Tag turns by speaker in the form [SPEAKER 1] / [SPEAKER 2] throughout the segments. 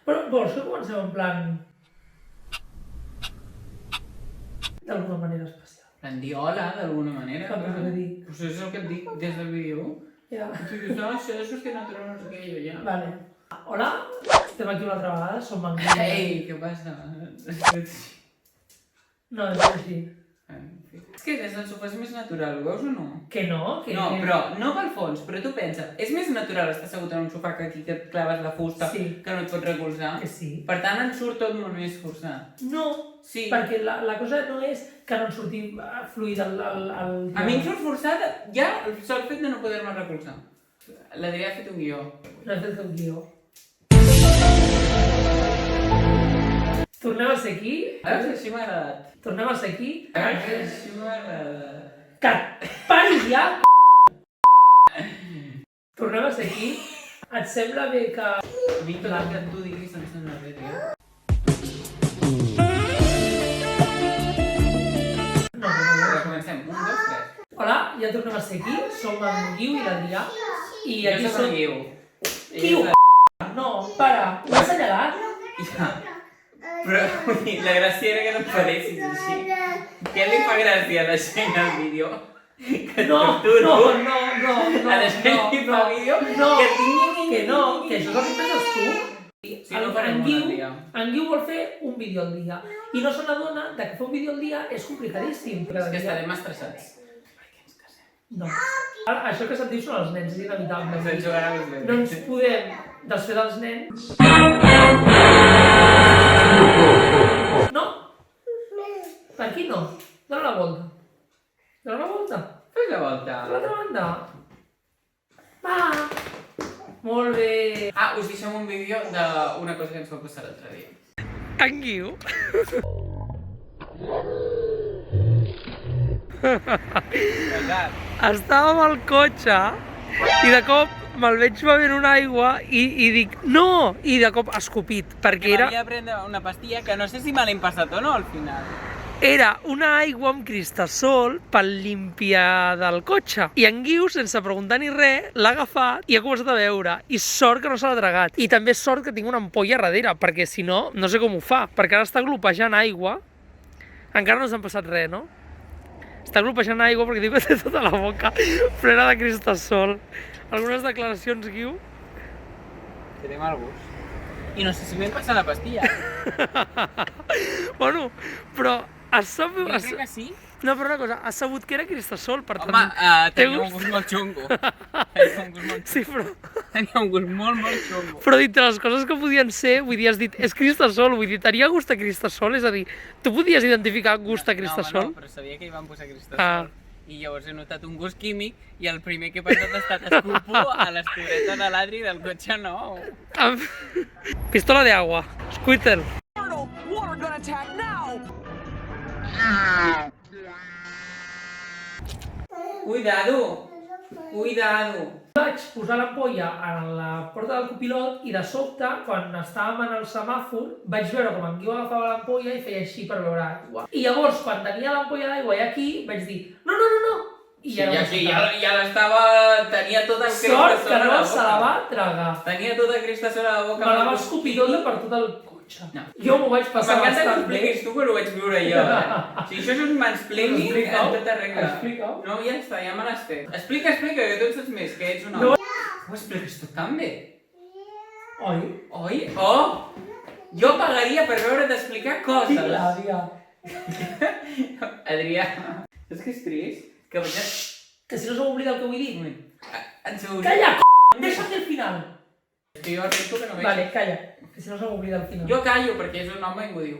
[SPEAKER 1] Però vols que comencem en plan... d'alguna manera especial?
[SPEAKER 2] En dir hola, d'alguna manera.
[SPEAKER 1] Clar, però què dic?
[SPEAKER 2] Pues és el que et dic des del vídeo.
[SPEAKER 1] Ja.
[SPEAKER 2] I tu dius, no, això és que natural, no sé què, i jo ja.
[SPEAKER 1] Vale. Hola, estem aquí una altra vegada, som en Guillem.
[SPEAKER 2] Ei, què passa?
[SPEAKER 1] No, és així.
[SPEAKER 2] És que des del sofà és més natural, ho veus o no?
[SPEAKER 1] Que no? Que...
[SPEAKER 2] No, però no pel fons, però tu pensa, és més natural estar assegut en un sofà que aquí que et claves la fusta,
[SPEAKER 1] Sí.
[SPEAKER 2] que no et pots recolzar.
[SPEAKER 1] Que sí.
[SPEAKER 2] Per tant, en surt tot molt més forçat.
[SPEAKER 1] No,
[SPEAKER 2] Sí.
[SPEAKER 1] perquè la cosa no és que no en surti fluid el...
[SPEAKER 2] A mi em surt forçat ja el sol fet de no poder-me recolzar. L'Adrià ha fet un guió.
[SPEAKER 1] No he fet el guió. Tornem a ser aquí.
[SPEAKER 2] Ara així m'ha agradat.
[SPEAKER 1] Tornem a ser aquí.
[SPEAKER 2] Ara així m'ha agradat.
[SPEAKER 1] Que paris ja, Tornem a ser aquí. Et sembla bé que...
[SPEAKER 2] A mi tot el que tu diguis em sembla bé, tio.
[SPEAKER 1] No.
[SPEAKER 2] Comencem. 1, 2, 3.
[SPEAKER 1] Hola, ja tornem a ser aquí. Som en Guiu i l'Adrià. I
[SPEAKER 2] Jo
[SPEAKER 1] aquí
[SPEAKER 2] soc el
[SPEAKER 1] som...
[SPEAKER 2] Guiu.
[SPEAKER 1] Guiu, no, para. Ho he assenyalat?
[SPEAKER 2] Ja. Però vull dir, la gràcia era que no em paressis així. Què li fa gràcia a la gent al vídeo? Que
[SPEAKER 1] No,
[SPEAKER 2] torturo.
[SPEAKER 1] no.
[SPEAKER 2] A la gent li fa vídeo
[SPEAKER 1] No,
[SPEAKER 2] que tingui...
[SPEAKER 1] que no, que això és el que penses tu.
[SPEAKER 2] Sí, no farem un al dia.
[SPEAKER 1] En Guiu vol fer un vídeo al dia. I no se n'adona que fer un vídeo al dia és complicadíssim.
[SPEAKER 2] És que estarem estressats.
[SPEAKER 1] No. Ara, això que se't diu són els nens, és inevitable.
[SPEAKER 2] Se'n jugarà els nens.
[SPEAKER 1] No ens podem desfer dels nens. No? Per aquí no. Dóna la volta. Dóna la volta.
[SPEAKER 2] Fes la volta.
[SPEAKER 1] A l'altra banda. Va. Molt bé.
[SPEAKER 2] Ah, us deixem un vídeo d'una cosa que ens va passar l'altre dia.
[SPEAKER 1] En Guiu. Estàvem al cotxe i de cop me'l veig bevent una aigua i dic no! I de cop escopit, perquè
[SPEAKER 2] M'havia de prendre una pastilla que no sé si me l'hem passat o no al final.
[SPEAKER 1] era una aigua amb cristasol per limpiar del cotxe. I en Guiu, sense preguntar ni res, l'ha agafat i ha començat a beure. I sort que no se l'ha tragat. I també sort que tinc una ampolla darrere, perquè si no, no sé com ho fa. Perquè ara està glopejant aigua. Encara no s'han passat res, no? Està glopejant aigua perquè diu que té tota la boca plena de cristasol. Algunes declaracions, Guiu?
[SPEAKER 2] Tenim el gust. I no sé si m'hem passat la pastilla.
[SPEAKER 1] Bueno, però has sabut...
[SPEAKER 2] Jo crec que sí.
[SPEAKER 1] No, però una cosa, has sabut que era cristasol, per tant...
[SPEAKER 2] Home,
[SPEAKER 1] té
[SPEAKER 2] tenia un gust molt xungo. Tenia un gust molt
[SPEAKER 1] Sí, però...
[SPEAKER 2] Tenia un gust molt xungo.
[SPEAKER 1] Però dintre les coses que podien ser, vull dir, has dit, és cristasol, vull dir, tenia gust a cristasol, és a dir, tu podies identificar gust a cristasol?
[SPEAKER 2] No, però sabia que hi van posar cristasol.
[SPEAKER 1] Ah.
[SPEAKER 2] I llavors he notat un gust químic i el primer que he pensat ha estat esculpo a l'estoreta de l'Adri del cotxe nou.
[SPEAKER 1] Pistola de agua, Squirtle.
[SPEAKER 2] Cuidado! Cuidado!
[SPEAKER 1] Vaig posar l'ampolla a la porta del copilot i de sobte, quan estàvem en el semàfor, vaig veure com en Guiu agafava l'ampolla i feia així per beure aigua. I llavors, quan tenia l'ampolla d'aigua i aquí, vaig dir, no! I
[SPEAKER 2] Sí, ja l'estava... Tenia tota
[SPEAKER 1] Sort que
[SPEAKER 2] cristasol a
[SPEAKER 1] no
[SPEAKER 2] la
[SPEAKER 1] se la
[SPEAKER 2] boca.
[SPEAKER 1] va tragar.
[SPEAKER 2] Tenia tota cristasol a la boca.
[SPEAKER 1] Me la va escopir tota per tot el cotxe.
[SPEAKER 2] No.
[SPEAKER 1] Jo m'ho vaig passar
[SPEAKER 2] M'encanta que ho
[SPEAKER 1] bastant bé.
[SPEAKER 2] expliquis tu, que ho vaig viure jo, Si això és un mansplaining en tota regla.
[SPEAKER 1] Explica-ho.
[SPEAKER 2] No, ja està, ja me l'has fet. Explica, que tu en saps més, que ets un
[SPEAKER 1] No.
[SPEAKER 2] home. Ho expliques tot tan bé.
[SPEAKER 1] Oi?
[SPEAKER 2] Oi? Oh! Jo pagaria per veure't explicar coses.
[SPEAKER 1] Quina ràbia.
[SPEAKER 2] Adrià, és que és trist? Que vaig...
[SPEAKER 1] Que si no se m'oblida el que vull dir.
[SPEAKER 2] Ens ho...
[SPEAKER 1] Calla, deixa'm el final.
[SPEAKER 2] És que jo arrenco que no veig.
[SPEAKER 1] Vale, calla, que si no se m'oblida el final.
[SPEAKER 2] Jo callo perquè és un home i m'ho diu.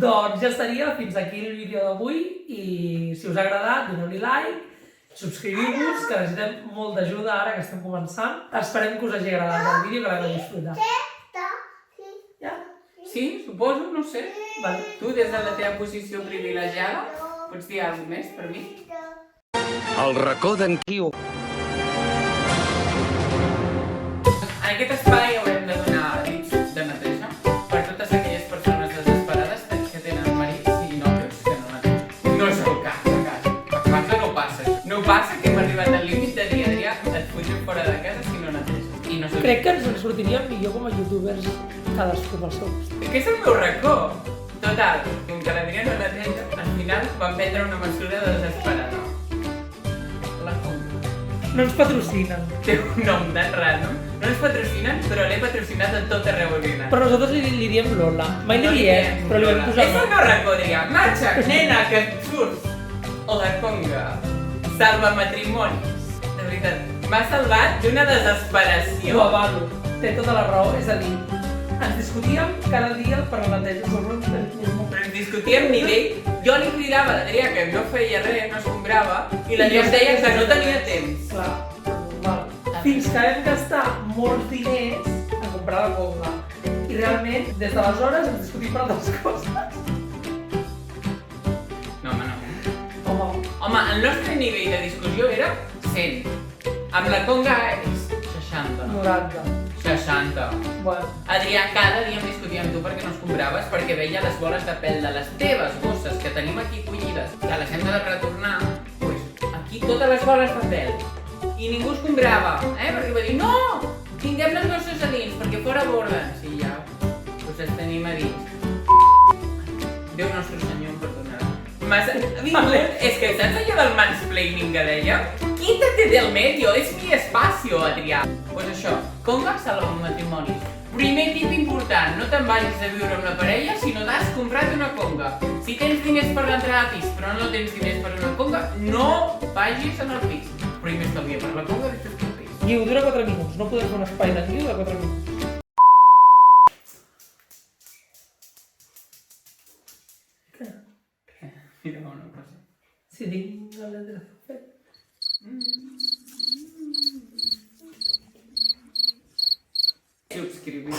[SPEAKER 1] Doncs ja estaria, fins aquí el vídeo d'avui i si us ha agradat doneu-li like, subscriviu-vos, que necessitem molt d'ajuda ara que estem començant. Esperem que us hagi agradat el vídeo, que l'hagueu disfrutat. Ja?
[SPEAKER 2] Sí, suposo, no sé.
[SPEAKER 1] Vale.
[SPEAKER 2] Tu, des de la teva posició privilegiada, pots dir alguna cosa més per mi?
[SPEAKER 3] El racó d'en Guiu.
[SPEAKER 2] En aquest espai haurem de donar tips de neteja per totes aquelles persones desesperades que tenen marits i nòvios que no netegen. No és el cas, a casa no passa. No passa que hem arribat al límit de dir, Adrià, et fugen fora de casa si no neteges. I no sé
[SPEAKER 1] Crec que ens en sortiríem millor com a youtubers cadascú pel seu costat.
[SPEAKER 2] Que és el meu racó. Total, com que l'Adrià no neteja, al final van prendre una mesura desesperada. La conga.
[SPEAKER 1] No ens patrocinen.
[SPEAKER 2] Té un nom tan random. No ens patrocinen, però l'he patrocinat a tot arreu on he anat.
[SPEAKER 1] Però nosaltres li diem Lola. Mai li diem, però li vam posar
[SPEAKER 2] És el meu racó, Adrià. Marxa, nena, que et surts. La conga. Salva matrimonis. De veritat, m'ha salvat d'una desesperació.
[SPEAKER 1] Ho avalo. Té tota la raó, és a dir, ens discutíem cada dia per la neteja sobre
[SPEAKER 2] Però ens discutíem nivell. Jo li cridava a l'Adrià que no feia res, no escombrava, i l'Adrià em deia que no tenia temps.
[SPEAKER 1] Clar, normal. Fins que vam gastar molts diners a comprar la conga. I realment, des d'aleshores ens discutim per altres coses.
[SPEAKER 2] No, home, no.
[SPEAKER 1] Home,
[SPEAKER 2] El nostre nivell de discussió era 100. Amb la conga és 60.
[SPEAKER 1] 90.
[SPEAKER 2] 60.
[SPEAKER 1] Bueno,
[SPEAKER 2] Adrià, cada dia em discutia amb tu perquè no escombraves, perquè veia les boles de pèl de les teves bosses que tenim aquí collides, que les hem de retornar, doncs aquí totes les boles de pèl. I ningú escombrava, perquè va dir, no, tinguem les bosses a dins, perquè fora borden. Sí, ja, doncs les tenim a dins. Déu nostre senyor em perdonarà. És que saps allò del mansplaining que deia? Quítate del medio, es mi espacio, Adrià. Pues això, conga salva matrimonis. Primer tip important, no te'n vagis a viure amb la parella si no t'has comprat una conga. Si tens diners per l'entrada a pis però no tens diners per una conga, no vagis en el pis. Primer estalvia per la conga, després pel pis.
[SPEAKER 1] Guiu, dura 4 minuts. No podem fer un espai d'en Guiu de 4 minuts.
[SPEAKER 2] Mira una cosa.
[SPEAKER 1] Si tinc la letra fet.
[SPEAKER 2] Subscriviu.